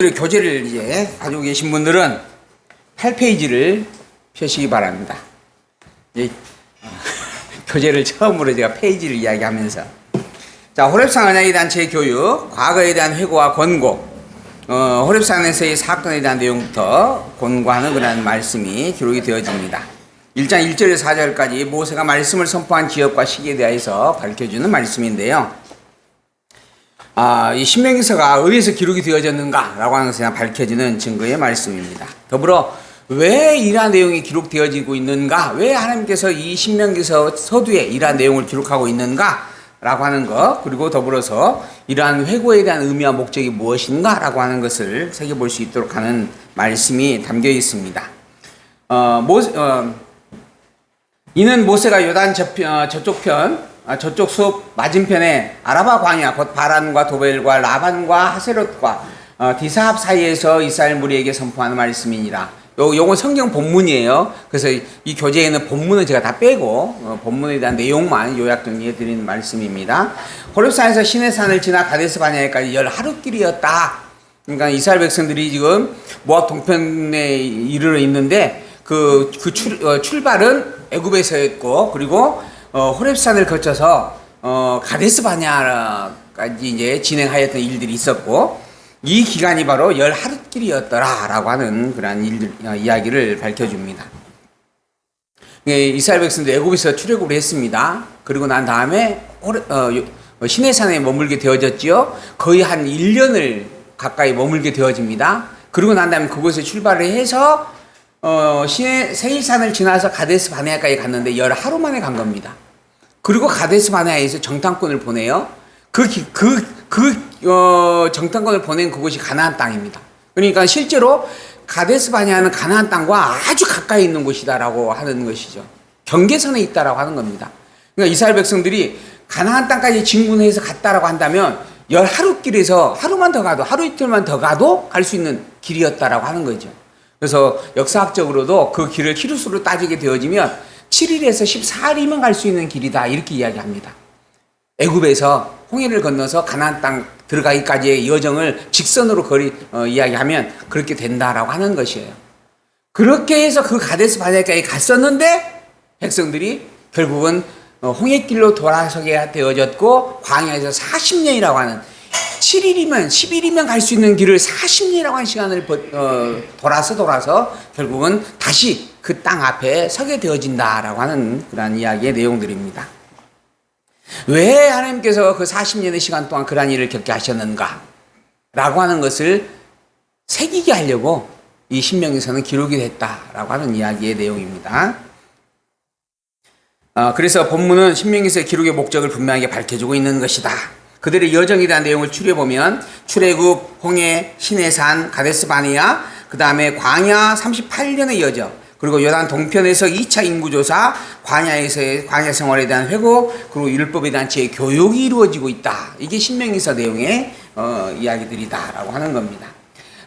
교재를 이제 가지고 계신 분들은 8페이지를 펴시기 바랍니다. 교재를 처음으로 제가 페이지를 이야기하면서, 자, 호렙산 언약에 대한 재교육, 과거에 대한 회고와 권고, 호렙산에서의 사건에 대한 내용부터 권고하는 그런 말씀이 기록이 되어집니다. 1장 1절에서 4절까지 모세가 말씀을 선포한 기업과 시기에 대해서 밝혀주는 말씀인데요. 이 신명기서가 어디서 기록이 되어졌는가라고 하는 것에 밝혀지는 증거의 말씀입니다. 더불어 왜 이러한 내용이 기록되어지고 있는가, 왜 하나님께서 이 신명기서 서두에 이러한 내용을 기록하고 있는가라고 하는 것, 그리고 더불어서 이러한 회고에 대한 의미와 목적이 무엇인가라고 하는 것을 새겨볼 수 있도록 하는 말씀이 담겨 있습니다. 이는 모세가 요단 저쪽 숲 맞은편에 아라바 광야, 곧 바란과 도벨과 라반과 하세롯과 디사합 사이에서 이스라엘 무리에게 선포하는 말씀이니라. 요건 성경 본문이에요. 그래서 이 교재에는 본문은 제가 다 빼고 본문에 대한 내용만 요약 정리해 드리는 말씀입니다. 호렙산에서 시내산을 지나 가데스 바네아까지 10하루길이었다. 그러니까 이스라엘 백성들이 지금 모압 동편에 이르러 있는데 출발은 애굽에서였고, 그리고 호렙산을 거쳐서 가데스 바네아까지 이제 진행하였던 일들이 있었고, 이 기간이 바로 10하루길이었더라라고 하는 그러한 이야기를 밝혀줍니다. 이스라엘 백성들 애굽에서 출애굽을 했습니다. 그리고 난 다음에 시내산에 머물게 되어졌지요. 거의 한 1년을 가까이 머물게 되어집니다. 그리고 난 다음에 그곳에 출발을 해서 세일산을 지나서 가데스 바네아까지 갔는데 10하루 만에 간 겁니다. 그리고 가데스 바네아에서 정탐꾼을 보내요. 정탐꾼을 보낸 그곳이 가나안 땅입니다. 그러니까 실제로 가데스 바네아는 가나안 땅과 아주 가까이 있는 곳이다라고 하는 것이죠. 경계선에 있다라고 하는 겁니다. 그러니까 이스라엘 백성들이 가나안 땅까지 진군해서 갔다라고 한다면 10하루길에서 하루만 더 가도, 하루 이틀만 더 가도 갈 수 있는 길이었다라고 하는 거죠. 그래서 역사학적으로도 그 길을 키로수로 따지게 되어지면 7일에서 14일이면 갈 수 있는 길이다, 이렇게 이야기합니다. 애굽에서 홍해를 건너서 가나안 땅 들어가기까지의 여정을 직선으로 이야기하면 그렇게 된다라고 하는 것이에요. 그렇게 해서 그 가데스 바네아까지 갔었는데 백성들이 결국은 홍해길로 돌아서게 되어졌고, 광야에서 40년이라고 하는, 7일이면 10일이면 갈 수 있는 길을 40년이라고 하는 시간을 돌아서 결국은 다시 그 땅 앞에 서게 되어진다라고 하는 그러한 이야기의 내용들입니다. 왜 하나님께서 그 40년의 시간 동안 그러한 일을 겪게 하셨는가 라고 하는 것을 새기게 하려고 이 신명기서는 기록이 됐다라고 하는 이야기의 내용입니다. 그래서 본문은 신명기서의 기록의 목적을 분명하게 밝혀주고 있는 것이다. 그들의 여정에 대한 내용을 추려보면 출애굽, 홍해, 시내산, 가데스 바네아, 그 다음에 광야 38년의 여정, 그리고 요단 동편에서 2차 인구조사, 광야에서의 광야 생활에 대한 회고, 그리고 율법에 대한 재교육이 이루어지고 있다. 이게 신명기서 내용의 이야기들이다라고 하는 겁니다.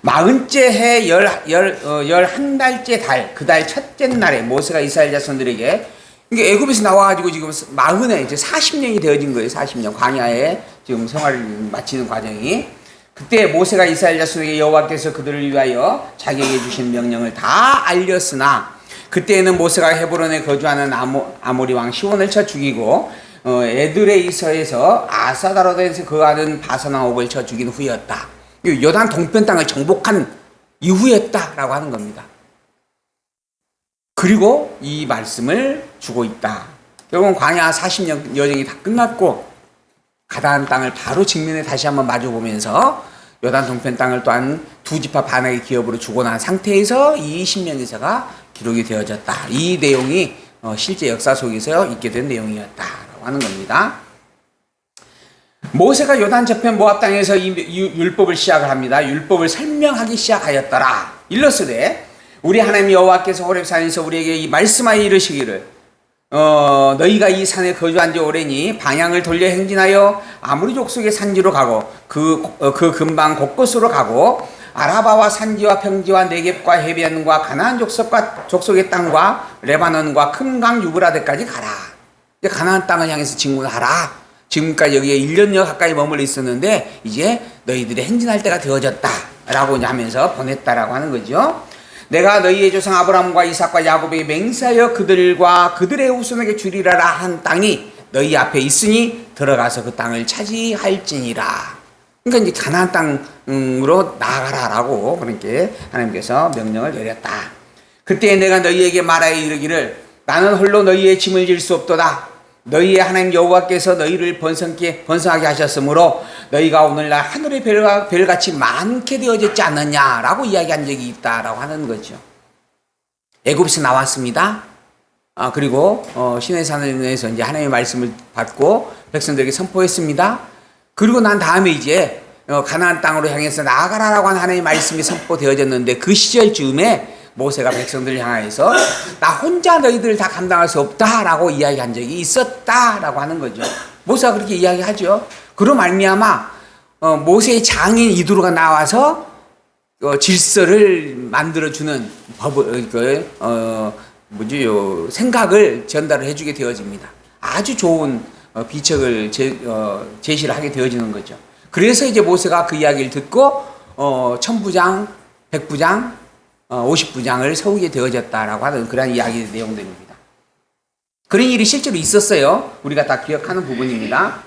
40째 해 11달째 달, 그 달 첫째 날에 모세가 이스라엘 자손들에게, 이게 애굽에서 나와가지고 지금 40에 이제 40년이 되어진 거예요. 40년 광야에 지금 생활을 마치는 과정이. 그때 모세가 이스라엘 자손에게 여호와께서 그들을 위하여 자기에게 주신 명령을 다 알렸으나, 그때에는 모세가 헤브론에 거주하는 아모리 왕 시온을 쳐 죽이고 에드레이서에서 아사다로드에서 거하는 바산 왕 옥을 쳐 죽인 후였다. 요단 동편 땅을 정복한 이후였다라고 하는 겁니다. 그리고 이 말씀을 주고 있다. 결국은 광야 40년 여정이 다 끝났고 가나안 땅을 바로 직면에 다시 한번 마주보면서 요단 동편 땅을 또한 두 지파 반에게 기업으로 주고 난 상태에서 이 신명기서가 기록이 되어졌다. 이 내용이 실제 역사 속에서 있게 된 내용이었다라고 하는 겁니다. 모세가 요단 저편 모압 땅에서 이 율법을 시작을 합니다. 율법을 설명하기 시작하였더라. 일러스되 우리 하나님 여호와께서 호렙산에서 우리에게 이 말씀하여 이르시기를, 너희가 이 산에 거주한 지 오래니 방향을 돌려 행진하여 아모리 족속의 산지로 가고 그 근방 곳곳으로 가고 아라바와 산지와 평지와 네겝과 해변과 가나안 족속의 땅과 레바논과 큰 강 유브라데까지 가라. 가나안 땅을 향해서 진군하라. 지금까지 여기에 1년여 가까이 머물러 있었는데 이제 너희들이 행진할 때가 되어졌다. 라고 하면서 보냈다라고 하는 거죠. 내가 너희의 조상 아브라함과 이삭과 야곱에게 맹세하여 그들과 그들의 후손에게 주리라 한 땅이 너희 앞에 있으니 들어가서 그 땅을 차지할지니라. 그러니까 이제 가나안 땅으로 나아가라라고 그렇게 하나님께서 명령을 내렸다. 그때 내가 너희에게 말하여 이르기를 나는 홀로 너희의 짐을 질 수 없도다. 너희의 하나님 여호와께서 너희를 번성하게 하셨으므로 너희가 오늘날 하늘의 별같이 많게 되어졌지 않느냐라고 이야기한 적이 있다라고 하는 거죠. 애굽에서 나왔습니다. 그리고 시내산에서 이제 하나님의 말씀을 받고 백성들에게 선포했습니다. 그리고 난 다음에 이제 가나안 땅으로 향해서 나아가라라고 하는 하나님의 말씀이 선포되어졌는데 그 시절쯤에 모세가 백성들을 향하여서 나 혼자 너희들을 다 감당할 수 없다라고 이야기한 적이 있었다라고 하는 거죠. 모세가 그렇게 이야기하죠. 그로 말미암아 모세의 장인 이두로가 나와서 질서를 만들어주는 생각을 전달을 해주게 되어집니다. 아주 좋은 비책을 제시를 하게 되어지는 거죠. 그래서 이제 모세가 그 이야기를 듣고 1000부장, 100부장, 50부장을 세우게 되어졌다라고 하는 그런 이야기 내용들입니다. 그런 일이 실제로 있었어요. 우리가 다 기억하는 부분입니다.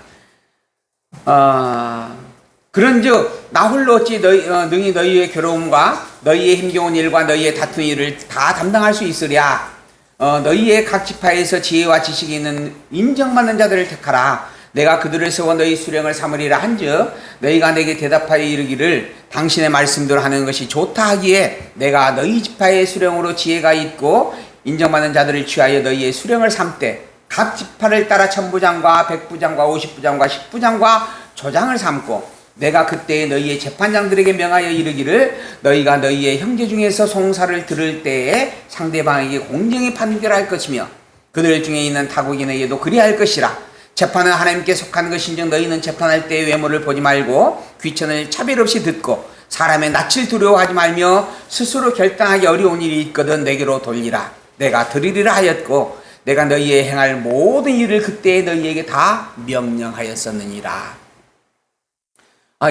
그런즉 나 홀로 어찌 능히 너희의 괴로움과 너희의 힘겨운 일과 너희의 다투는 일을 다 담당할 수 있으랴. 너희의 각 지파에서 지혜와 지식이 있는 인정받는 자들을 택하라. 내가 그들을 세워 너희 수령을 삼으리라 한즉 너희가 내게 대답하여 이르기를 당신의 말씀대로 하는 것이 좋다 하기에 내가 너희 지파의 수령으로 지혜가 있고 인정받는 자들을 취하여 너희의 수령을 삼되 각 지파를 따라 1000부장과 100부장과 50부장과 10부장과 조장을 삼고 내가 그때에 너희의 재판장들에게 명하여 이르기를 너희가 너희의 형제 중에서 송사를 들을 때에 상대방에게 공정히 판결할 것이며 그들 중에 있는 타국인에게도 그리할 것이라. 재판은 하나님께 속한 것인즉 너희는 재판할 때의 외모를 보지 말고 귀천을 차별 없이 듣고 사람의 낯을 두려워하지 말며 스스로 결단하기 어려운 일이 있거든 내게로 돌리라. 내가 들으리라 하였고 내가 너희의 행할 모든 일을 그때에 너희에게 다 명령하였었느니라.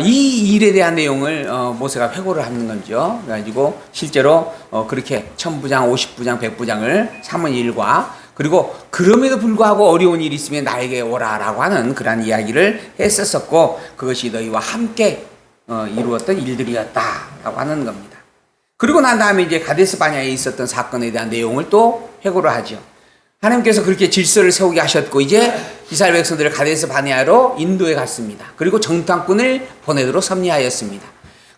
이 일에 대한 내용을 모세가 회고를 하는 거죠. 그래가지고 실제로 그렇게 1000부장, 50부장, 100부장을 삼은 일과 그리고 그럼에도 불구하고 어려운 일이 있으면 나에게 오라라고 하는 그런 이야기를 했었었고 그것이 너희와 함께 이루었던 일들이었다라고 하는 겁니다. 그리고 난 다음에 이제 가데스 바냐에 있었던 사건에 대한 내용을 또 회고를 하죠. 하나님께서 그렇게 질서를 세우게 하셨고 이제 이스라엘 백성들을 가데스 바냐로 인도에 갔습니다. 그리고 정탐꾼을 보내도록 섭리하였습니다.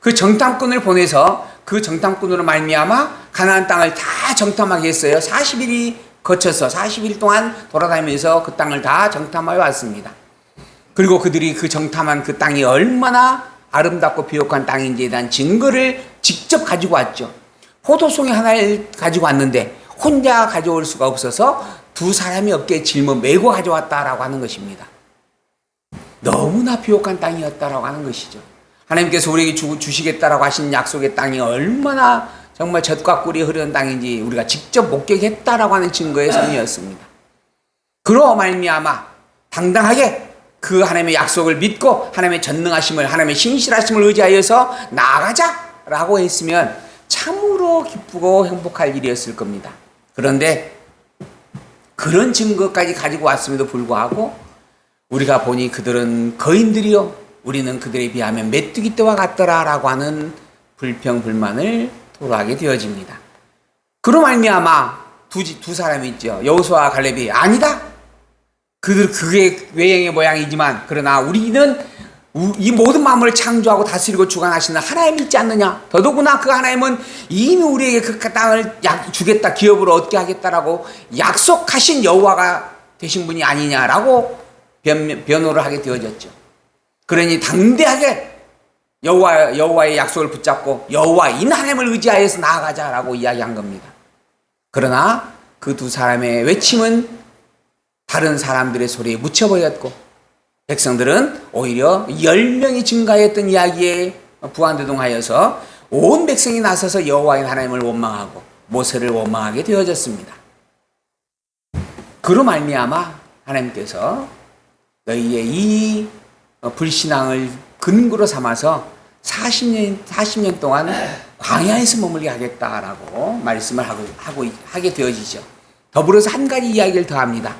그 정탐꾼을 보내서 그 정탐꾼으로 말미암아 가나안 땅을 다 정탐하게 했어요. 40일이 거쳐서 40일 동안 돌아다니면서 그 땅을 다 정탐하여 왔습니다. 그리고 그들이 그 정탐한 그 땅이 얼마나 아름답고 비옥한 땅인지에 대한 증거를 직접 가지고 왔죠. 포도송이 하나를 가지고 왔는데 혼자 가져올 수가 없어서 두 사람이 어깨에 짊어 메고 가져왔다라고 하는 것입니다. 너무나 비옥한 땅이었다라고 하는 것이죠. 하나님께서 우리에게 주시겠다라고 하신 약속의 땅이 얼마나 정말 젖과 꿀이 흐르는 땅인지 우리가 직접 목격했다라고 하는 증거의 선이었습니다. 그로 말미암아 당당하게 그 하나님의 약속을 믿고 하나님의 전능하심을 하나님의 신실하심을 의지하여서 나아가자라고 했으면 참으로 기쁘고 행복할 일이었을 겁니다. 그런데 그런 증거까지 가지고 왔음에도 불구하고 우리가 보니 그들은 거인들이요 우리는 그들에 비하면 메뚜기 떼와 같더라라고 하는 불평불만을 토로하게 되어집니다. 그로 말미암아 두 사람이 있죠. 여호수아와 갈렙이 아니다. 그게 외형의 모양이지만 그러나 우리는 이 모든 만물을 창조하고 다스리고 주관하시는 하나님이 있지 않느냐. 더더구나 그 하나님은 이미 우리에게 그 땅을 주겠다 기업으로 얻게 하겠다라고 약속하신 여호와가 되신 분이 아니냐라고 변호를 하게 되어졌죠. 그러니 당대하게 여호와의 약속을 붙잡고 여호와인 하나님을 의지하여서 나아가자라고 이야기한 겁니다. 그러나 그 두 사람의 외침은 다른 사람들의 소리에 묻혀버렸고 백성들은 오히려 10명이 증가했던 이야기에 부안대동하여서 온 백성이 나서서 여호와인 하나님을 원망하고 모세를 원망하게 되어졌습니다. 그로 말미암아 하나님께서 너희의 이 불신앙을 근거로 삼아서 40년 동안 광야에서 머물게 하겠다라고 말씀을 하게 되어지죠. 더불어서 한 가지 이야기를 더 합니다.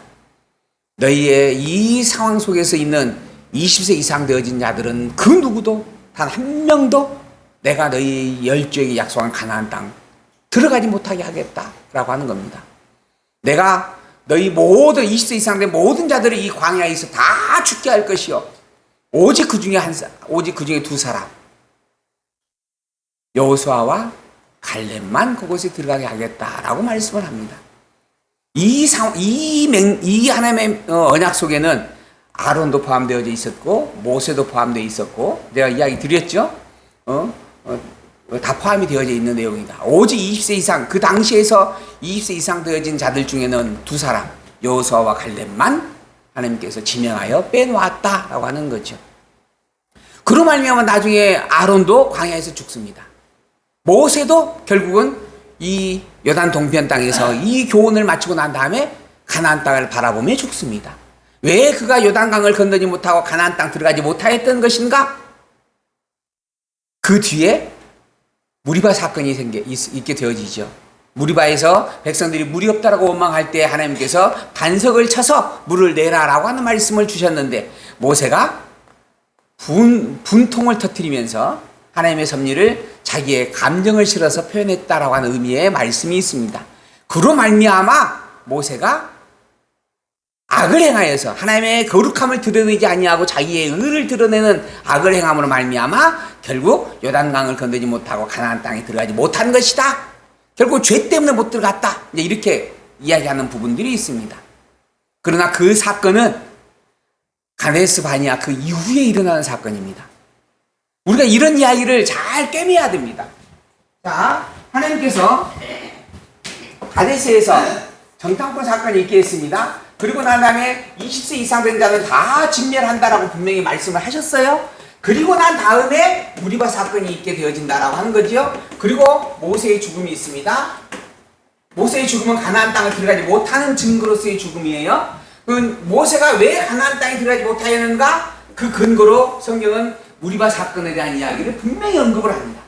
너희의 이 상황 속에서 있는 20세 이상 되어진 자들은 그 누구도 단 한 명도 내가 너희 열조에게 약속한 가나안 땅 들어가지 못하게 하겠다라고 하는 겁니다. 내가 너희 모든 20세 이상 된 모든 자들을 이 광야에서 다 죽게 할 것이요. 오직 그 중에 두 사람 여호수아와 갈렙만 그곳에 들어가게 하겠다라고 말씀을 합니다. 이 하나님의 언약 속에는 아론도 포함되어져 있었고 모세도 포함되어 있었고 내가 이야기 드렸죠. 다 포함이 되어져 있는 내용이다. 오직 20세 이상 그 당시에서 20세 이상 되어진 자들 중에는 두 사람 여호수아와 갈렙만 하나님께서 지명하여 빼놓았다라고 하는 거죠. 그로 말미암아 나중에 아론도 광야에서 죽습니다. 모세도 결국은 이 요단 동편 땅에서 이 교훈을 마치고 난 다음에 가나안 땅을 바라보며 죽습니다. 왜 그가 요단강을 건너지 못하고 가나안 땅 들어가지 못하였던 것인가? 그 뒤에 무리바 사건이 있게 되어지죠. 무리바에서 백성들이 물이 없다라고 원망할 때 하나님께서 반석을 쳐서 물을 내라라고 하는 말씀을 주셨는데 모세가 분통을 터뜨리면서 하나님의 섭리를 자기의 감정을 실어서 표현했다라고 하는 의미의 말씀이 있습니다. 그로 말미암아 모세가 악을 행하여서 하나님의 거룩함을 드러내지 아니하고 자기의 의를 드러내는 악을 행함으로 말미암아 결국 요단강을 건너지 못하고 가나안 땅에 들어가지 못한 것이다. 결국 죄 때문에 못 들어갔다. 이렇게 이야기하는 부분들이 있습니다. 그러나 그 사건은 가데스 바네아 그 이후에 일어나는 사건입니다. 우리가 이런 이야기를 잘 꿰매야 됩니다. 자, 하나님께서 가데스에서 정탐꾼 사건이 있게 했습니다. 그리고 난 다음에 20세 이상 된 자는 다 진멸한다라고 분명히 말씀을 하셨어요. 그리고 난 다음에 무리바 사건이 있게 되어진다라고 하는 거죠. 그리고 모세의 죽음이 있습니다. 모세의 죽음은 가나안 땅을 들어가지 못하는 증거로서의 죽음이에요. 모세가 왜 가나안 땅에 들어가지 못하였는가? 그 근거로 성경은 무리바 사건에 대한 이야기를 분명히 언급을 합니다.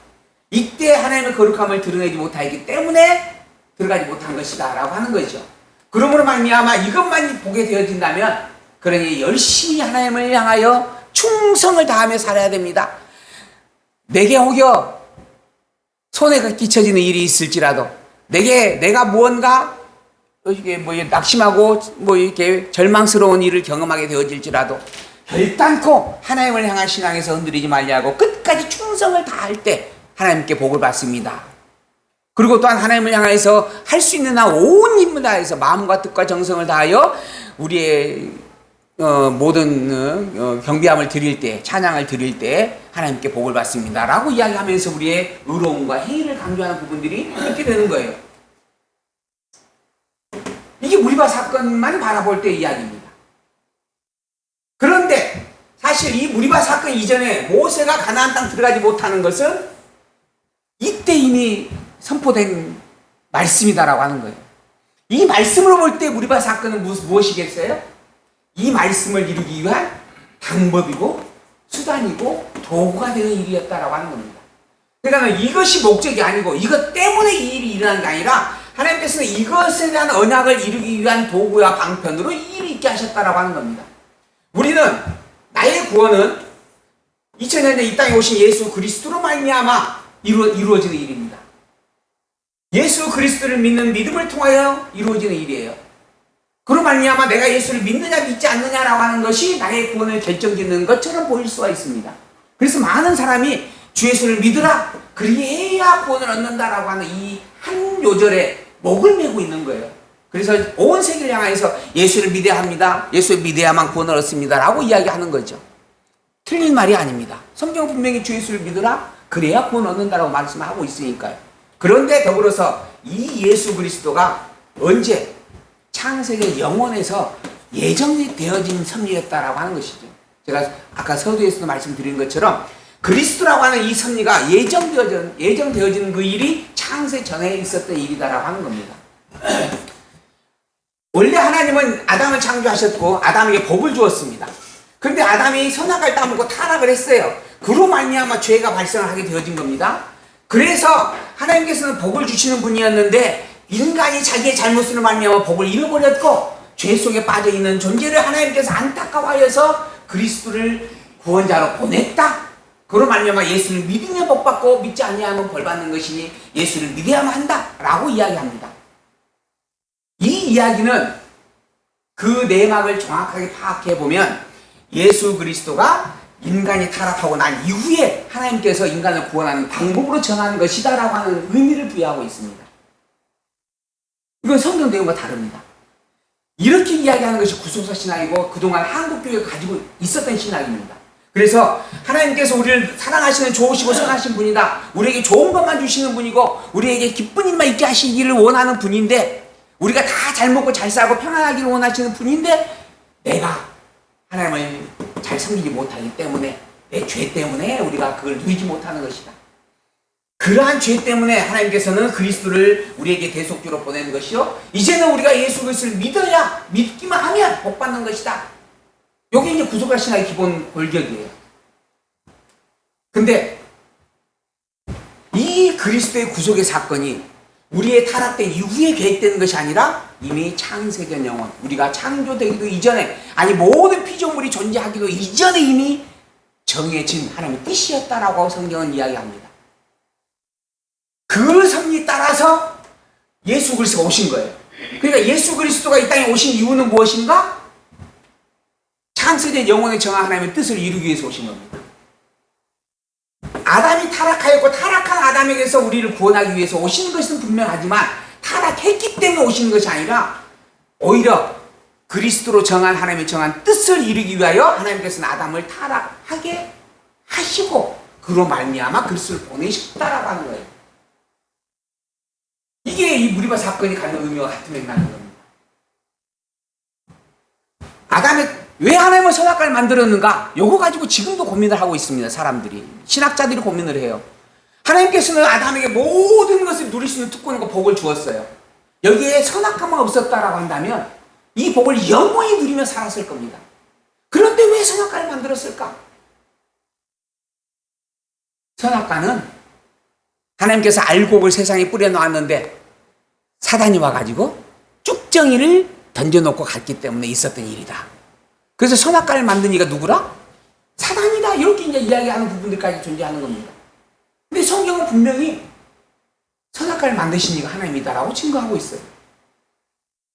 이때 하나님의 거룩함을 드러내지 못하였기 때문에 들어가지 못한 것이다 라고 하는 거죠. 그러므로 말미암아 이것만 보게 되어진다면 그러니 열심히 하나님을 향하여 충성을 다하며 살아야 됩니다. 내게 혹여 손해가 끼쳐지는 일이 있을지라도 내가 무언가 이게 낙심하고 이렇게 절망스러운 일을 경험하게 되어질지라도 결단코 하나님을 향한 신앙에서 흔들리지 말라고 끝까지 충성을 다할 때 하나님께 복을 받습니다. 그리고 또한 하나님을 향해서 할 수 있는 한 온 힘을 다해서 마음과 뜻과 정성을 다하여 우리의 모든 경배함을 드릴 때, 찬양을 드릴 때 하나님께 복을 받습니다 라고 이야기하면서 우리의 의로움과 행위를 강조하는 부분들이 이렇게 되는 거예요. 이게 무리바 사건만 바라볼 때의 이야기입니다. 그런데 사실 이 무리바 사건 이전에 모세가 가나안 땅 들어가지 못하는 것은 이때 이미 선포된 말씀이다라고 하는 거예요. 이 말씀으로 볼 때 무리바 사건은 무엇이겠어요? 이 말씀을 이루기 위한 방법이고 수단이고 도구가 되는 일이었다라고 하는 겁니다. 그러니까 이것이 목적이 아니고 이것 때문에 이 일이 일어난 게 아니라 하나님께서는 이것에 대한 언약을 이루기 위한 도구와 방편으로 이 일이 있게 하셨다라고 하는 겁니다. 우리는 나의 구원은 2000년 전 이 땅에 오신 예수 그리스도로 말미암아 이루어지는 일입니다. 예수 그리스도를 믿는 믿음을 통하여 이루어지는 일이에요. 그로 말미암아 내가 예수를 믿느냐 믿지 않느냐라고 하는 것이 나의 구원을 결정짓는 것처럼 보일 수가 있습니다. 그래서 많은 사람이 주 예수를 믿으라 그리해야 구원을 얻는다라고 하는 이 한 요절에 목을 메고 있는 거예요. 그래서 온 세계를 향해서 예수를 믿어야 합니다. 예수를 믿어야만 구원을 얻습니다 라고 이야기하는 거죠. 틀린 말이 아닙니다. 성경은 분명히 주 예수를 믿으라 그래야 구원 얻는다라고 말씀하고 있으니까요. 그런데 더불어서 이 예수 그리스도가 언제 창세기 영원에서 예정되어진 섭리였다라고 하는 것이죠. 제가 아까 서두에서도 말씀드린 것처럼 그리스도라고 하는 이 섭리가 예정되어진 그 일이 창세 전에 있었던 일이다라고 하는 겁니다. 원래 하나님은 아담을 창조하셨고 아담에게 복을 주었습니다. 그런데 아담이 선악과를 따먹고 타락을 했어요. 그로 말미암아 죄가 발생을 하게 되어진 겁니다. 그래서 하나님께서는 복을 주시는 분이었는데 인간이 자기의 잘못으로 말미암아 복을 잃어버렸고 죄 속에 빠져있는 존재를 하나님께서 안타까워하여서 그리스도를 구원자로 보냈다. 그로 말미암아 예수를 믿으면 복받고 믿지 아니하면 벌받는 것이니 예수를 믿어야만 한다 라고 이야기합니다. 이 이야기는 그 내막을 정확하게 파악해보면 예수 그리스도가 인간이 타락하고 난 이후에 하나님께서 인간을 구원하는 방법으로 정하는 것이다 라고 하는 의미를 부여하고 있습니다. 이건 성경 내용과 다릅니다. 이렇게 이야기하는 것이 구속사 신학이고 그동안 한국교회가 가지고 있었던 신학입니다. 그래서 하나님께서 우리를 사랑하시는 좋으시고 선하신 분이다. 우리에게 좋은 것만 주시는 분이고 우리에게 기쁜 일만 있게 하시기를 원하는 분인데 우리가 다 잘 먹고 잘 살고 평안하기를 원하시는 분인데 내가 하나님을 잘 섬기지 못하기 때문에 내 죄 때문에 우리가 그걸 누리지 못하는 것이다. 그러한 죄 때문에 하나님께서는 그리스도를 우리에게 대속주로 보내는 것이요 이제는 우리가 예수 그리스도를 믿어야 믿기만 하면 복받는 것이다. 이게 이제 구속사 신학의 기본 골격이에요. 근데 이 그리스도의 구속의 사건이 우리의 타락된 이후에 계획되는 것이 아니라 이미 창세전 영원 우리가 창조되기도 이전에 아니 모든 피조물이 존재하기도 이전에 이미 정해진 하나님의 뜻이었다라고 성경은 이야기합니다. 그 섭리에 따라서 예수 그리스도가 오신 거예요. 그러니까 예수 그리스도가 이 땅에 오신 이유는 무엇인가? 창세전 영원에 정한 하나님의 뜻을 이루기 위해서 오신 겁니다. 아담이 타락하였고 타락한 아담에게서 우리를 구원하기 위해서 오시는 것은 분명하지만 타락했기 때문에 오시는 것이 아니라 오히려 그리스도로 정한 하나님의 정한 뜻을 이루기 위하여 하나님께서는 아담을 타락하게 하시고 그로 말미암아 그리스도를 보내셨다라고 하는 거예요. 이게 이 무리바 사건이 갖는 의미와 같은 맥락인 겁니다. 왜 하나님은 선악과를 만들었는가? 요거 가지고 지금도 고민을 하고 있습니다. 사람들이. 신학자들이 고민을 해요. 하나님께서는 아담에게 모든 것을 누릴 수 있는 특권과 복을 주었어요. 여기에 선악과만 없었다라고 한다면 이 복을 영원히 누리며 살았을 겁니다. 그런데 왜 선악과를 만들었을까? 선악과는 하나님께서 알곡을 세상에 뿌려놓았는데 사단이 와가지고 쭉정이를 던져놓고 갔기 때문에 있었던 일이다. 그래서 선악과를 만든 이가 누구라? 사단이다. 이렇게 이제 이야기하는 부분들까지 존재하는 겁니다. 근데 성경은 분명히 선악과를 만드신 이가 하나님이다라고 증거하고 있어요.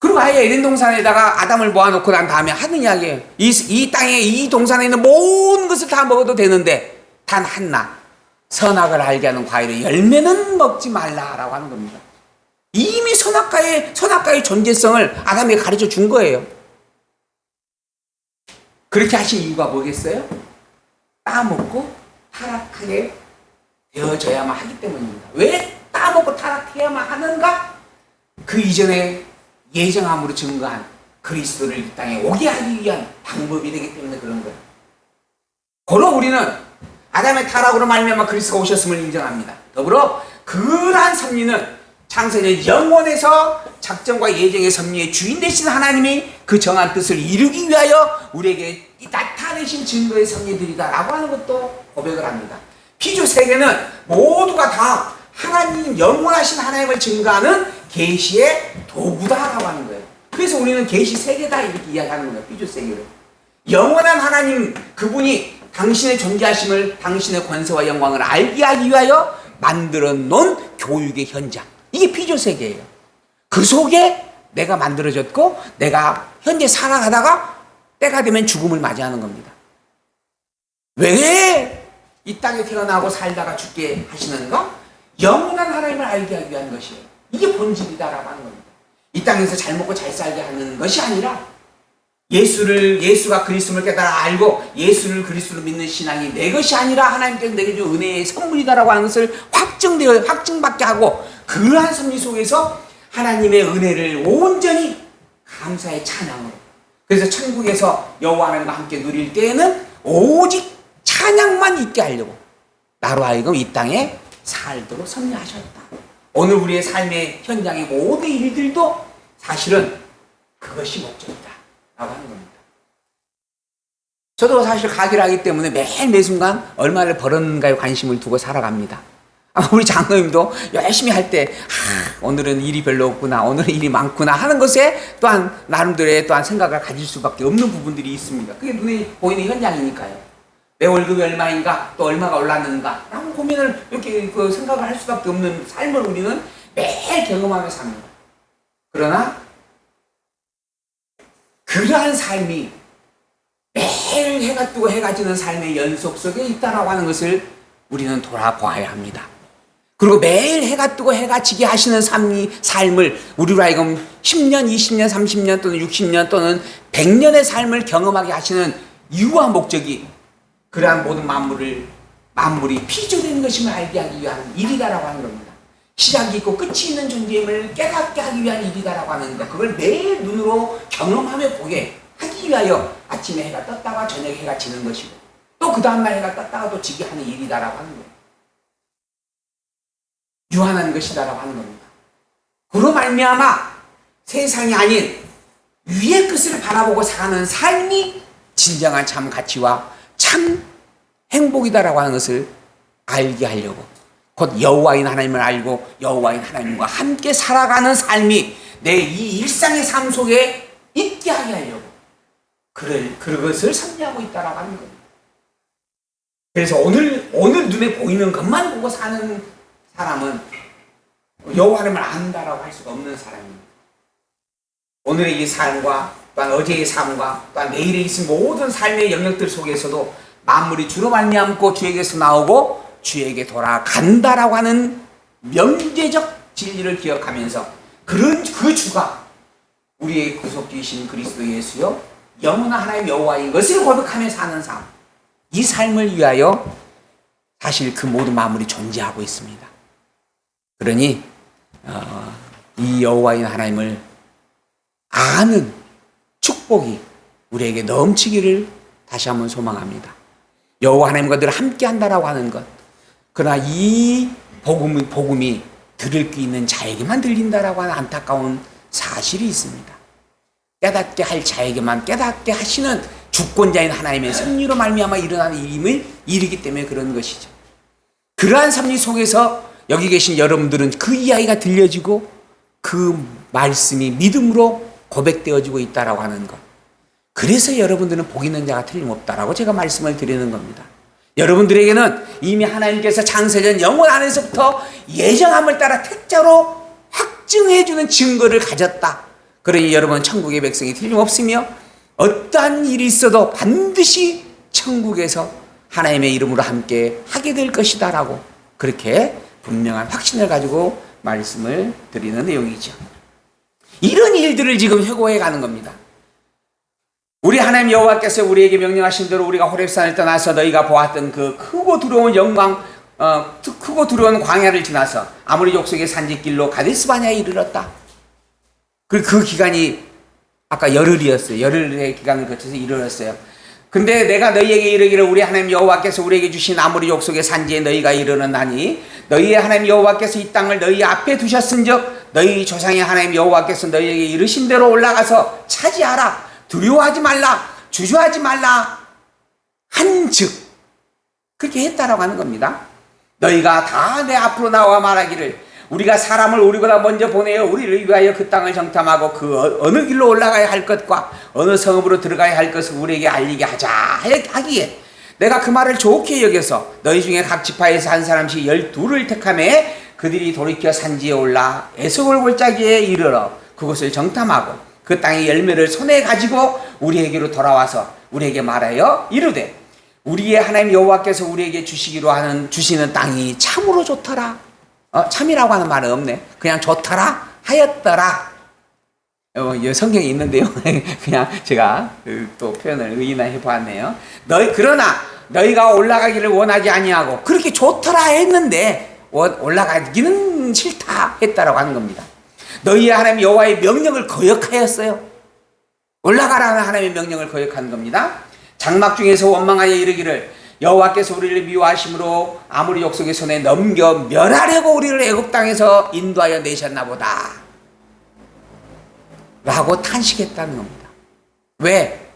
그리고 아예 에덴 동산에다가 아담을 모아놓고 난 다음에 하는 이야기예요. 이 땅에 이 동산에 있는 모든 것을 다 먹어도 되는데 단 하나 선악을 알게 하는 과일의 열매는 먹지 말라라고 하는 겁니다. 이미 선악과의 존재성을 아담에게 가르쳐 준 거예요. 그렇게 하신 이유가 뭐겠어요? 따먹고 타락하게 되어져야만 하기 때문입니다. 왜 따먹고 타락해야만 하는가? 그 이전에 예정함으로 증거한 그리스도를 이 땅에 오게 하기 위한 방법이 되기 때문에 그런 거예요. 고로 우리는 아담의 타락으로 말미암아 그리스도가 오셨음을 인정합니다. 더불어 그러한 섭리는 창세전 영원에서 작정과 예정의 섭리의 주인 되신 하나님이 그 정한 뜻을 이루기 위하여 우리에게 나타내신 증거의 섭리들이다라고 하는 것도 고백을 합니다. 피조 세계는 모두가 다 하나님 영원하신 하나님을 증거하는 계시의 도구다라고 하는 거예요. 그래서 우리는 계시 세계다 이렇게 이야기하는 거예요. 피조 세계를 영원한 하나님 그분이 당신의 존재하심을 당신의 권세와 영광을 알게 하기 위하여 만들어 놓은 교육의 현장. 이게 피조 세계예요. 그 속에 내가 만들어졌고 내가 현재 살아가다가 때가 되면 죽음을 맞이하는 겁니다. 왜 이 땅에 태어나고 살다가 죽게 하시는가? 영원한 하나님을 알게 하기 위한 것이에요. 이게 본질이다라고 하는 겁니다. 이 땅에서 잘 먹고 잘 살게 하는 것이 아니라 예수가 그리스도를 깨달아 알고 예수를 그리스도로 믿는 신앙이 내 것이 아니라 하나님께서 내게 준 은혜의 선물이다라고 하는 것을 확증받게 하고 그러한 섭리 속에서 하나님의 은혜를 온전히 감사의 찬양으로 그래서 천국에서 여호와 하나님과 함께 누릴 때에는 오직 찬양만 있게 하려고 나로 하여금 이 땅에 살도록 섭리하셨다. 오늘 우리의 삶의 현장의 모든 일들도 사실은 그것이 목적이다 라고 하는 겁니다. 저도 사실 가기를 하기 때문에 매일 매순간 얼마를 벌었는가에 관심을 두고 살아갑니다. 아마 우리 장로님도 열심히 할 때 오늘은 일이 별로 없구나, 오늘은 일이 많구나 하는 것에 또한 나름대로의 또한 생각을 가질 수밖에 없는 부분들이 있습니다. 그게 눈에 보이는 현장이니까요. 내 월급이 얼마인가, 또 얼마가 올랐는가 라는 고민을 이렇게 생각을 할 수밖에 없는 삶을 우리는 매일 경험하며 삽니다. 그러나 그러한 삶이 매일 해가 뜨고 해가 지는 삶의 연속 속에 있다라고 하는 것을 우리는 돌아보아야 합니다. 그리고 매일 해가 뜨고 해가 지게 하시는 삶을 우리로 하여금 10년, 20년, 30년 또는 60년 또는 100년의 삶을 경험하게 하시는 이유와 목적이 그러한 모든 만물이 피조된 것임을 알게 하기 위한 일이다라고 하는 겁니다. 시작이 있고 끝이 있는 존재임을 깨닫게 하기 위한 일이다라고 하는 것, 그걸 매일 눈으로 경험하며 보게 하기 위하여 아침에 해가 떴다가 저녁에 해가 지는 것이고 또 그 다음날 해가 떴다가 또 지게 하는 일이다라고 하는 거예요. 유한한 것이다라고 하는 겁니다. 그로 말미암아 세상이 아닌 위의 끝을 바라보고 사는 삶이 진정한 참 가치와 참 행복이다라고 하는 것을 알게 하려고, 곧 여호와인 하나님을 알고 여호와인 하나님과 함께 살아가는 삶이 내 이 일상의 삶 속에 있게 하게 하려고 그것을 선대하고 있다라고 하는 겁니다. 그래서 오늘 눈에 보이는 것만 보고 사는 사람은 여호와 하나님을 안다라고 할 수가 없는 사람입니다. 오늘의 이 삶과 또한 어제의 삶과 또한 내일에 있는 모든 삶의 영역들 속에서도 만물이 주로 말미암고 주에게서 나오고 주에게 돌아간다라고 하는 명제적 진리를 기억하면서 그 주가 우리의 구속주이신 그리스도 예수요 영원한 하나님 여호와인 것을 고백하며 사는 삶, 이 삶을 위하여 사실 그 모든 만물이 존재하고 있습니다. 그러니 이 여호와인 하나님을 아는 축복이 우리에게 넘치기를 다시 한번 소망합니다. 여호와 하나님과 늘 함께 한다라고 하는 것, 그러나 이 복음이 들을 게 있는 자에게만 들린다라고 하는 안타까운 사실이 있습니다. 깨닫게 할 자에게만 깨닫게 하시는 주권자인 하나님의 섭리로 말미암아 일어나는 일이기 때문에 그런 것이죠. 그러한 섭리 속에서 여기 계신 여러분들은 그 이야기가 들려지고 그 말씀이 믿음으로 고백되어지고 있다라고 하는 것, 그래서 여러분들은 복 있는 자가 틀림없다라고 제가 말씀을 드리는 겁니다. 여러분들에게는 이미 하나님께서 창세전 영원 안에서부터 예정함을 따라 택자로 확증해주는 증거를 가졌다. 그러니 여러분 천국의 백성이 틀림없으며 어떠한 일이 있어도 반드시 천국에서 하나님의 이름으로 함께 하게 될 것이다 라고 그렇게 분명한 확신을 가지고 말씀을 드리는 내용이죠. 이런 일들을 지금 회고해 가는 겁니다. 우리 하나님 여호와께서 우리에게 명령하신 대로 우리가 호렙산을 떠나서 너희가 보았던 그 크고 두려운 영광, 크고 두려운 광야를 지나서 아모리 족속의 산지길로 가데스바냐에 이르렀다. 그 기간이 아까 열흘이었어요. 열흘의 기간을 거쳐서 이르렀어요. 근데 내가 너희에게 이르기를 우리 하나님 여호와께서 우리에게 주신 아모리 족속의 산지에 너희가 이르렀나니 너희의 하나님 여호와께서 이 땅을 너희 앞에 두셨은즉 너희 조상의 하나님 여호와께서 너희에게 이르신 대로 올라가서 차지하라. 두려워하지 말라, 주저하지 말라 한즉 그렇게 했다라고 하는 겁니다. 너희가 다 내 앞으로 나와 말하기를 우리가 사람을 우리보다 먼저 보내어 우리를 위하여 그 땅을 정탐하고 그 어느 길로 올라가야 할 것과 어느 성읍으로 들어가야 할 것을 우리에게 알리게 하자 하기에 내가 그 말을 좋게 여겨서 너희 중에 각 지파에서 한 사람씩 12를 택하매 그들이 돌이켜 산지에 올라 에스골 골짜기에 이르러 그곳을 정탐하고 그 땅의 열매를 손에 가지고 우리에게로 돌아와서 우리에게 말하여 이르되 우리의 하나님 여호와께서 우리에게 주시는 땅이 참으로 좋더라. 참이라고 하는 말은 없네. 그냥 좋더라 하였더라. 성경에 있는데요. 그냥 제가 또 표현을 의인화해 보았네요. 그러나 너희가 올라가기를 원하지 아니하고 그렇게 좋더라 했는데 올라가기는 싫다 했다라고 하는 겁니다. 너희의 하나님 여호와의 명령을 거역하였어요. 올라가라는 하나님의 명령을 거역한 겁니다. 장막 중에서 원망하여 이르기를 여호와께서 우리를 미워하심으로 아모리 족속의 손에 넘겨 멸하려고 우리를 애굽 땅에서 인도하여 내셨나 보다 라고 탄식했다는 겁니다. 왜?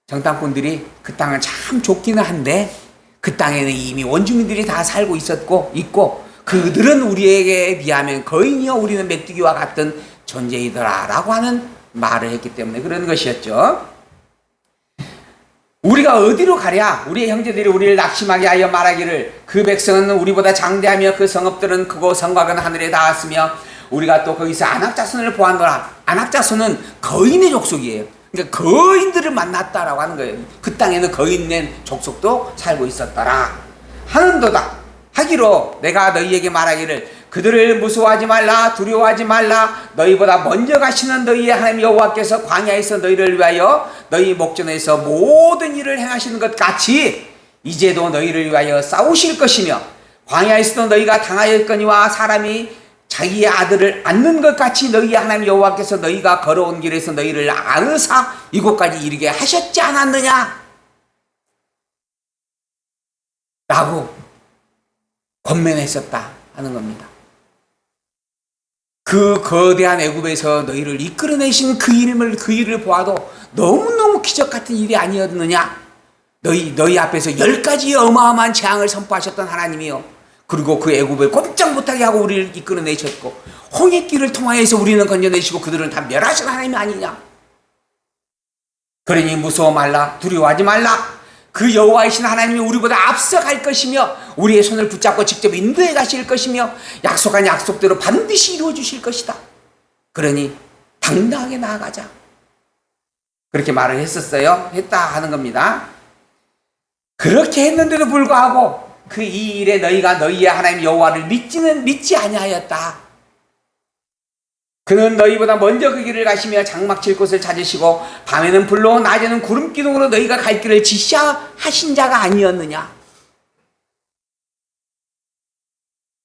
정탐꾼들이 그 땅을 참 좋기는 한데 그 땅에는 이미 원주민들이 다 살고 있고 그들은 우리에게 비하면 거인이요 우리는 메뚜기와 같은 존재이더라 라고 하는 말을 했기 때문에 그런 것이었죠. 우리가 어디로 가랴? 우리의 형제들이 우리를 낙심하게 하여 말하기를 그 백성은 우리보다 장대하며 그 성읍들은 크고 성곽은 하늘에 닿았으며 우리가 또 거기서 안악자손을 보았노라. 안악자손은 거인의 족속이에요. 그러니까 거인들을 만났다라고 하는 거예요. 그 땅에는 거인된 족속도 살고 있었더라 하는도다. 하기로 내가 너희에게 말하기를 그들을 무서워하지 말라 두려워하지 말라. 너희보다 먼저 가시는 너희의 하나님 여호와께서 광야에서 너희를 위하여 너희 목전에서 모든 일을 행하시는 것 같이 이제도 너희를 위하여 싸우실 것이며 광야에서도 너희가 당하였거니와 사람이 자기의 아들을 안는 것 같이 너희 하나님 여호와께서 너희가 걸어온 길에서 너희를 안으사 이곳까지 이르게 하셨지 않았느냐 라고 권면했었다 하는 겁니다. 그 거대한 애굽에서 너희를 이끌어내신 그 일을 보아도 너무너무 기적 같은 일이 아니었느냐. 너희 앞에서 10가지의 어마어마한 재앙을 선포하셨던 하나님이요, 그리고 그 애굽을 꼼짝 못하게 하고 우리를 이끌어내셨고 홍해길을 통하여서 우리는 건져내시고 그들은 다 멸하신 하나님이 아니냐. 그러니 무서워 말라 두려워하지 말라. 그 여호와이신 하나님이 우리보다 앞서갈 것이며 우리의 손을 붙잡고 직접 인도해 가실 것이며 약속한 약속대로 반드시 이루어 주실 것이다. 그러니 당당하게 나아가자. 그렇게 말을 했다 하는 겁니다. 그렇게 했는데도 불구하고 그 이 일에 너희가 너희의 하나님 여호와를 믿지 아니하였다. 그는 너희보다 먼저 그 길을 가시며 장막 칠 곳을 찾으시고 밤에는 불로 낮에는 구름 기둥으로 너희가 갈 길을 지시하신 자가 아니었느냐.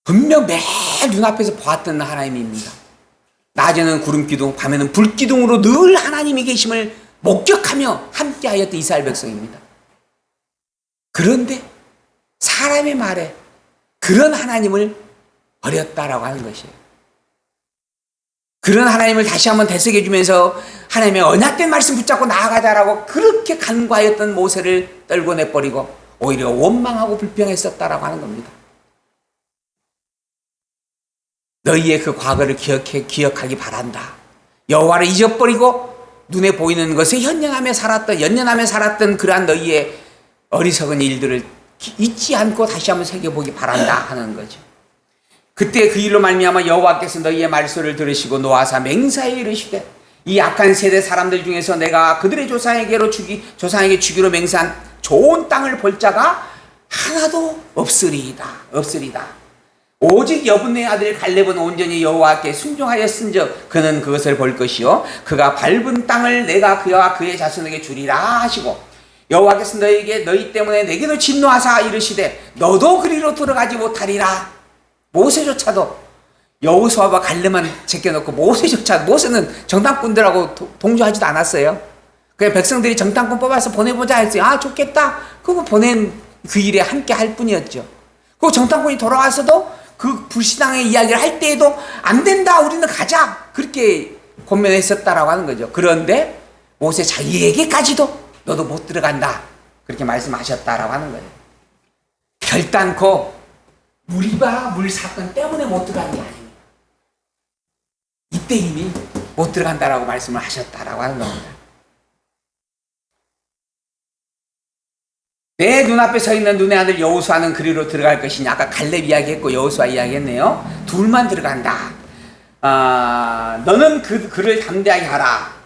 분명 매일 눈앞에서 보았던 하나님입니다. 낮에는 구름 기둥, 밤에는 불 기둥으로 늘 하나님이 계심을 목격하며 함께하였던 이스라엘 백성입니다. 그런데 사람의 말에 그런 하나님을 버렸다라고 하는 것이에요. 그런 하나님을 다시 한번 되새겨주면서 하나님의 언약된 말씀 붙잡고 나아가자라고 그렇게 간과했던 모세를 떨고 내버리고 오히려 원망하고 불평했었다라고 하는 겁니다. 너희의 그 과거를 기억하기 바란다. 여호와를 잊어버리고 눈에 보이는 것에 연연하며 살았던 그러한 너희의 어리석은 일들을 잊지 않고 다시 한번 새겨보기 바란다 하는 거죠. 그때 그 일로 말미암아 여호와께서 너희의 말소를 들으시고 노하사 맹세하여 이르시되 이 악한 세대 사람들 중에서 내가 그들의 조상에게 주기로 맹세한 좋은 땅을 볼 자가 하나도 없으리이다. 오직 여분의 아들 갈렙은 온전히 여호와께 순종하였은즉 그는 그것을 볼 것이요 그가 밟은 땅을 내가 그와 그의 자손에게 주리라 하시고 여호와께서 너희 때문에 내게도 진노하사 이르시되 너도 그리로 들어가지 못하리라. 모세조차도 여호수아와 갈렙만 제껴놓고 모세는 정탐꾼들하고 동조하지도 않았어요. 그냥 백성들이 정탐꾼 뽑아서 보내보자 했어요. 아 좋겠다. 그거 보낸 그 일에 함께 할 뿐이었죠. 그 정탐꾼이 돌아와서도 그 불신앙의 이야기를 할 때에도 안 된다 우리는 가자 그렇게 권면했었다라고 하는 거죠. 그런데 모세 자기에게까지도 너도 못 들어간다 그렇게 말씀하셨다라고 하는 거예요. 결단코 무리바 물 사건 때문에 못 들어간 게 아닙니다. 이때 이미 못 들어간다라고 말씀을 하셨다라고 하는 겁니다. 내 눈앞에 서 있는 눈의 아들 여호수아는 그리로 들어갈 것이냐. 아까 갈렙 이야기했고 여호수아 이야기했네요. 둘만 들어간다. 너는 그를 담대하게 하라.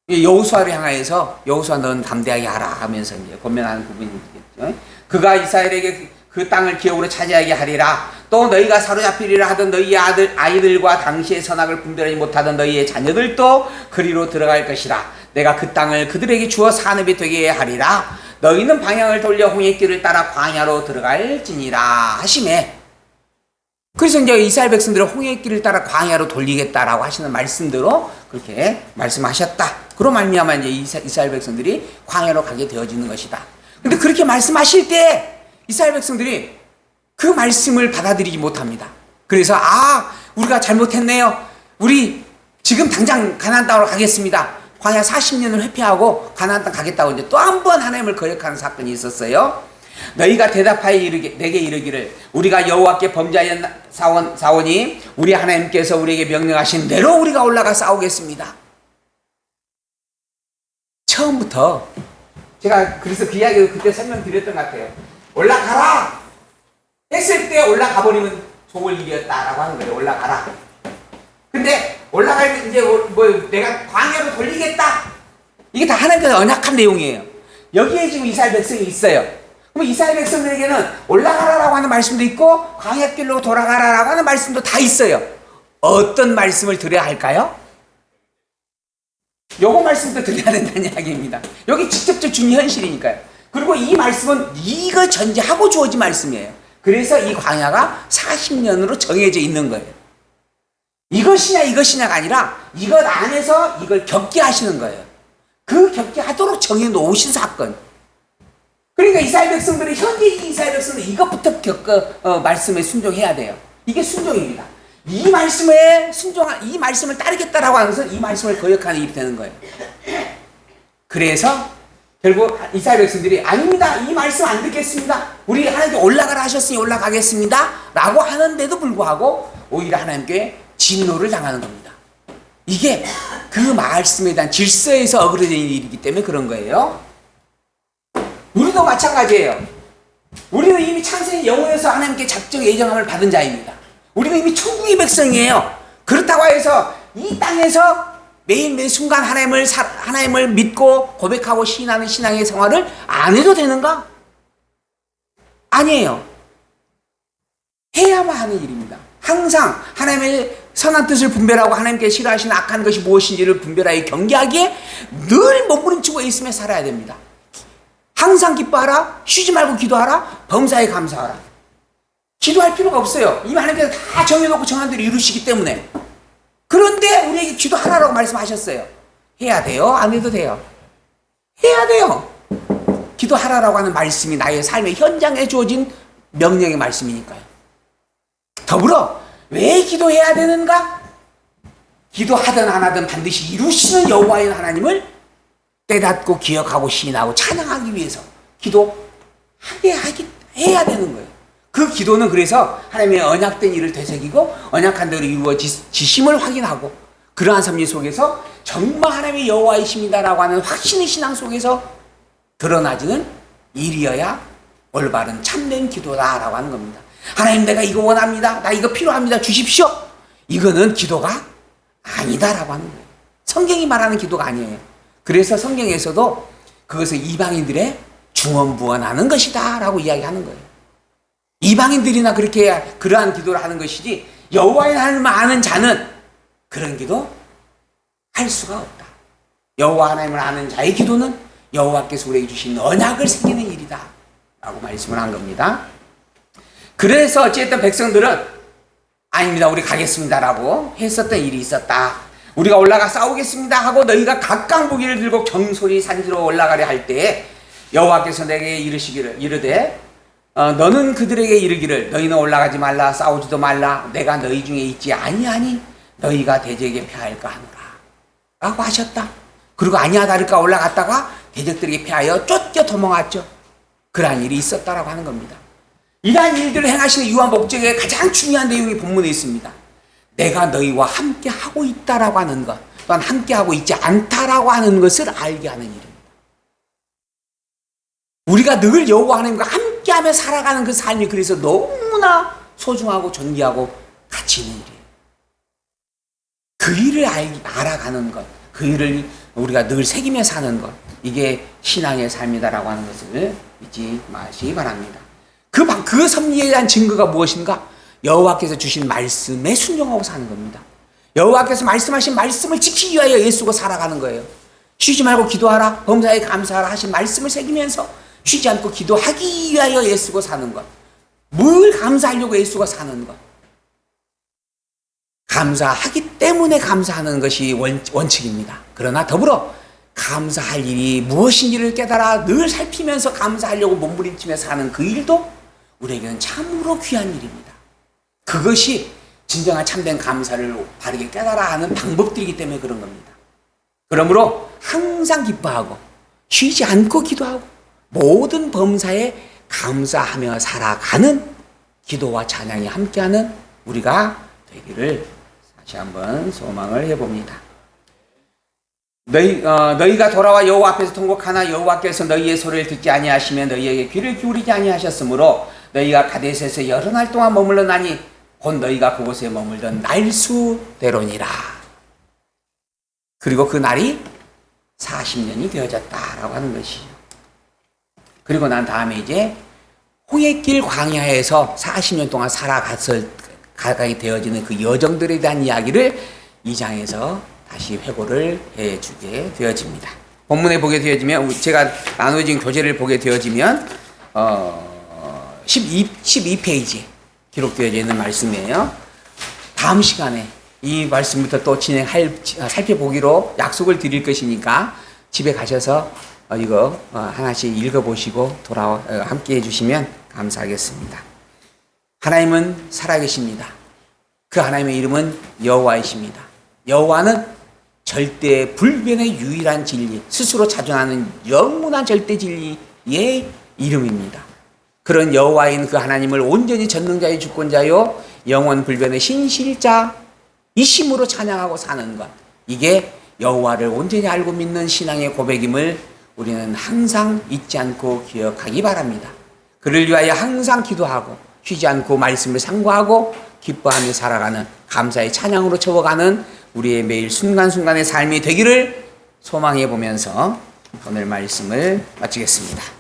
여호수아를 향하여서 여호수아 너는 담대하게 하라 하면서 이제 권면하는 부분이 있겠죠. 그가 이스라엘에게 그 땅을 기업으로 차지하게 하리라. 또 너희가 사로잡히리라 하던 너희의 아이들과 당시의 선악을 분별하지 못하던 너희의 자녀들도 그리로 들어갈 것이라. 내가 그 땅을 그들에게 주어 산업이 되게 하리라. 너희는 방향을 돌려 홍해길을 따라 광야로 들어갈지니라 하시매. 그래서 이제 이스라엘 백성들은 홍해길을 따라 광야로 돌리겠다라고 하시는 말씀대로 그렇게 말씀하셨다. 그로 말미암아 이제 이스라엘 백성들이 광야로 가게 되어지는 것이다. 근데 그렇게 말씀하실 때 이스라엘 백성들이 그 말씀을 받아들이지 못합니다. 그래서 우리가 잘못했네요. 우리 지금 당장 가나안 땅으로 가겠습니다. 광야 40년을 회피하고 가나안 땅 가겠다고 이제 또 한 번 하나님을 거역하는 사건이 있었어요. 너희가 대답하여 내게 이르기를 우리가 여호와께 범죄하여 사오니 우리 하나님께서 우리에게 명령하신 대로 우리가 올라가 싸우겠습니다. 처음부터 제가 그래서 그 이야기를 그때 설명드렸던 것 같아요. 올라가라 했을 때 올라가 버리면 좋을 일이었다라고 하는 거예요. 올라가라. 근데 올라갈 이제 뭐 내가 광야로 돌리겠다. 이게 다 하나님께서 언약한 내용이에요. 여기에 지금 이스라엘 백성이 있어요. 그럼 이스라엘 백성들에게는 올라가라라고 하는 말씀도 있고 광야길로 돌아가라라고 하는 말씀도 다 있어요. 어떤 말씀을 드려야 할까요? 요거 말씀도 드려야 된다는 이야기입니다. 여기 직접적 중요 현실이니까요. 그리고 이 말씀은 이거 전제하고 주어진 말씀이에요. 그래서 이 광야가 40년으로 정해져 있는 거예요. 이것이냐가 아니라 이것 안에서 이걸 겪게 하시는 거예요. 그 겪게 하도록 정해 놓으신 사건. 그러니까 이스라엘 백성들이 현재 이스라엘 백성들은 이것부터 말씀에 순종해야 돼요. 이게 순종입니다. 이 말씀에 이 말씀을 따르겠다라고 하는 것은 이 말씀을 거역하는 일이 되는 거예요. 그래서 결국 이스라엘 백성들이 아닙니다. 이 말씀 안 듣겠습니다. 우리 하나님께 올라가라 하셨으니 올라가겠습니다. 라고 하는데도 불구하고 오히려 하나님께 진노를 당하는 겁니다. 이게 그 말씀에 대한 질서에서 어그러진 일이기 때문에 그런 거예요. 우리도 마찬가지예요. 우리는 이미 창세기 영혼에서 하나님께 작정 예정함을 받은 자입니다. 우리는 이미 천국의 백성이에요. 그렇다고 해서 이 땅에서 매 순간 하나님을 믿고 고백하고 시인하는 신앙의 생활을 안 해도 되는가? 아니에요. 해야만 하는 일입니다. 항상 하나님의 선한 뜻을 분별하고 하나님께 싫어하시는 악한 것이 무엇인지를 분별하여 경계하기에 늘 몸부림치고 있으며 살아야 됩니다. 항상 기뻐하라, 쉬지 말고 기도하라, 범사에 감사하라. 기도할 필요가 없어요. 이미 하나님께서 다 정해놓고 정한 대로 이루시기 때문에. 그런데 우리에게 기도하라고 말씀하셨어요. 해야 돼요? 안 해도 돼요? 해야 돼요. 기도하라라고 하는 말씀이 나의 삶의 현장에 주어진 명령의 말씀이니까요. 더불어 왜 기도해야 되는가? 기도하든 안 하든 반드시 이루시는 여호와의 하나님을 깨닫고 기억하고 시인하고 찬양하기 위해서 해야 되는 거예요. 그 기도는 그래서 하나님의 언약된 일을 되새기고 언약한 대로 이루어지심을 확인하고 그러한 삶 속에서 정말 하나님의 여호와이십니다라고 하는 확신의 신앙 속에서 드러나지는 일이어야 올바른 참된 기도다라고 하는 겁니다. 하나님 내가 이거 원합니다. 나 이거 필요합니다. 주십시오. 이거는 기도가 아니다라고 하는 거예요. 성경이 말하는 기도가 아니에요. 그래서 성경에서도 그것을 이방인들의 중언부언하는 것이다 라고 이야기하는 거예요. 이방인들이나 그렇게 그러한 기도를 하는 것이지 여호와의 하나님을 아는 자는 그런 기도 할 수가 없다. 여호와 하나님을 아는 자의 기도는 여호와께서 우리에게 주신 언약을 새기는 일이다 라고 말씀을 한 겁니다. 그래서 어쨌든 백성들은 아닙니다. 우리 가겠습니다라고 했었던 일이 있었다. 우리가 올라가 싸우겠습니다 하고 너희가 각각 무기를 들고 경솔히 산지로 올라가려 할 때 여호와께서 내게 이르되 너는 그들에게 이르기를 너희는 올라가지 말라 싸우지도 말라 내가 너희 중에 있지 아니하니 너희가 대적에게 패할까 하노라 라고 하셨다. 그리고 아니야 다를까 올라갔다가 대적들에게 패하여 쫓겨 도망왔죠. 그러한 일이 있었다라고 하는 겁니다. 이러한 일들을 행하시는 이유와 목적에 가장 중요한 내용이 본문에 있습니다. 내가 너희와 함께 하고 있다라고 하는 것 또한 함께 하고 있지 않다라고 하는 것을 알게 하는 일입니다. 우리가 늘 여호와 하나님과 함께하며 살아가는 그 삶이 그래서 너무나 소중하고 존귀하고 가치 있는 일이에요. 그 일을 알아가는 것, 그 일을 우리가 늘 새기며 사는 것, 이게 신앙의 삶이다라고 하는 것을 잊지 마시기 바랍니다. 그 섭리에 대한 증거가 무엇인가? 여호와께서 주신 말씀에 순종하고 사는 겁니다. 여호와께서 말씀하신 말씀을 지키기 위하여 애쓰고 살아가는 거예요. 쉬지 말고 기도하라, 범사에 감사하라 하신 말씀을 새기면서 쉬지 않고 기도하기 위하여 애쓰고 사는 것. 뭘 감사하려고 애쓰고 사는 것. 감사하기 때문에 감사하는 것이 원칙입니다. 그러나 더불어 감사할 일이 무엇인지를 깨달아 늘 살피면서 감사하려고 몸부림치며 사는 그 일도 우리에게는 참으로 귀한 일입니다. 그것이 진정한 참된 감사를 바르게 깨달아 하는 방법들이기 때문에 그런 겁니다. 그러므로 항상 기뻐하고 쉬지 않고 기도하고 모든 범사에 감사하며 살아가는 기도와 찬양이 함께하는 우리가 되기를 다시 한번 소망을 해봅니다. 너희가 돌아와 여호와 앞에서 통곡하나 여호와께서 너희의 소리를 듣지 아니하시며 너희에게 귀를 기울이지 아니하셨으므로 너희가 가데스에서 여러 날 동안 머물러나니 곧 너희가 그곳에 머물던 날수대로니라. 그리고 그 날이 40년이 되어졌다라고 하는 것이죠. 그리고 난 다음에 이제 홍해길 광야에서 40년 동안 살아갔을 가까이 되어지는 그 여정들에 대한 이야기를 2장에서 다시 회고를 해주게 되어집니다. 본문에 보게 되어지면 제가 나누어진 교재를 보게 되어지면 12페이지에 기록되어져 있는 말씀이에요. 다음 시간에 이 말씀부터 또 살펴보기로 약속을 드릴 것이니까 집에 가셔서 이거 하나씩 읽어보시고 함께 해주시면 감사하겠습니다. 하나님은 살아계십니다. 그 하나님의 이름은 여호와이십니다. 여호와는 절대 불변의 유일한 진리, 스스로 자존하는 영원한 절대 진리의 이름입니다. 그런 여호와인 그 하나님을 온전히 전능자의 주권자요 영원 불변의 신실자이심으로 찬양하고 사는 것, 이게 여호와를 온전히 알고 믿는 신앙의 고백임을 우리는 항상 잊지 않고 기억하기 바랍니다. 그를 위하여 항상 기도하고 쉬지 않고 말씀을 상고하고 기뻐하며 살아가는 감사의 찬양으로 채워가는 우리의 매일 순간순간의 삶이 되기를 소망해 보면서 오늘 말씀을 마치겠습니다.